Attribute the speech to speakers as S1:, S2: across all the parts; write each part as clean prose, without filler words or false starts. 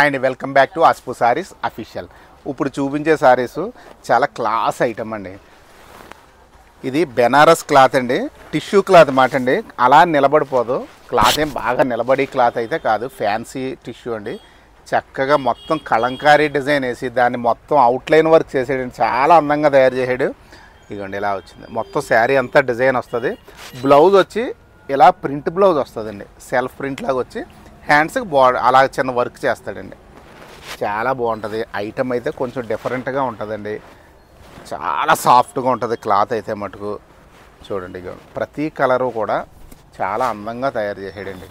S1: And welcome back to అస్పు sarees official. ఇప్పుడు చూపించే సారీస్ చాలా క్లాస్ ఐటమ్ అండి. ఇది బెనారస్ క్లాత్ అండి, టిష్యూ క్లాత్ మాట అండి. అలా నిలబడిపోదు, క్లాత్ ఏం బాగా నిలబడి క్లాత్ అయితే కాదు, ఫ్యాన్సీ టిష్యూ అండి. చక్కగా మొత్తం కలంకారీ డిజైన్ వేసి దాన్ని మొత్తం అవుట్లైన్ వర్క్ చేసాడండి, చాలా అందంగా తయారు చేసాడు. ఇదిగోండి ఇలా వచ్చింది, మొత్తం శారీ అంతా డిజైన్ వస్తుంది. బ్లౌజ్ వచ్చి ఇలా ప్రింట్ బ్లౌజ్ వస్తుందండి, సెల్ఫ్ ప్రింట్ లాగా వచ్చి హ్యాండ్స్కి అలా చిన్న వర్క్ చేస్తాడండి. చాలా బాగుంటుంది ఐటమ్, అయితే కొంచెం డిఫరెంట్గా ఉంటుందండి. చాలా సాఫ్ట్గా ఉంటుంది క్లాత్ అయితే మటుకు. చూడండి ఇక ప్రతి కలరు కూడా చాలా అందంగా తయారు చేసాడండి.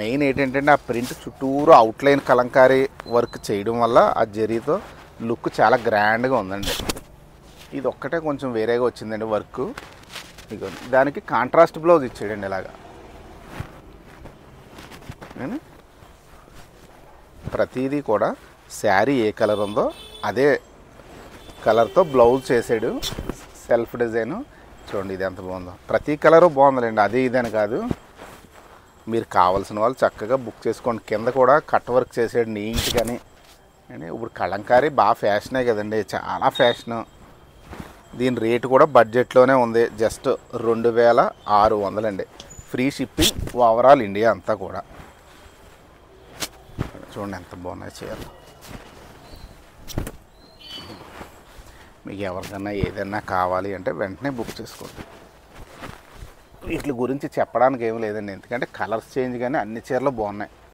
S1: మెయిన్ ఏంటంటే ఆ ప్రింట్ చుట్టూరు అవుట్లైన్ కలంకారీ వర్క్ చేయడం వల్ల ఆ జరీతో లుక్ చాలా గ్రాండ్గా ఉందండి. ఇది ఒక్కటే కొంచెం వేరేగా వచ్చిందండి వర్క్. ఇక దానికి కాంట్రాస్ట్ బ్లౌజ్ ఇచ్చాడండి ఇలాగా. ప్రతిదీ కూడా శారీ ఏ కలర్ ఉందో అదే కలర్తో బ్లౌజ్ చేసాడు, సెల్ఫ్ డిజైను. చూడండి ఇది ఎంత బాగుందో, ప్రతి కలరు బాగుందండి, అది ఇదని కాదు. మీరు కావాల్సిన వాళ్ళు చక్కగా బుక్ చేసుకోండి. కింద కూడా కట్ వర్క్ చేసాడు నీట్గాని. అండి ఇప్పుడు కలంకారీ బాగా ఫ్యాషనే కదండి, చాలా ఫ్యాషను. దీని రేటు కూడా బడ్జెట్లోనే ఉంది, జస్ట్ 2600 అండి. ఫ్రీ షిప్పింగ్ ఓవరాల్ ఇండియా అంతా కూడా. చూడండి ఎంత బాగున్నాయి చీరలు. మీకు ఎవరికైనా ఏదైనా కావాలి అంటే వెంటనే బుక్ చేసుకోండి. వీటి గురించి చెప్పడానికి ఏం లేదండి, ఎందుకంటే కలర్స్ చేంజ్ కానీ అన్ని చీరలు బాగున్నాయి.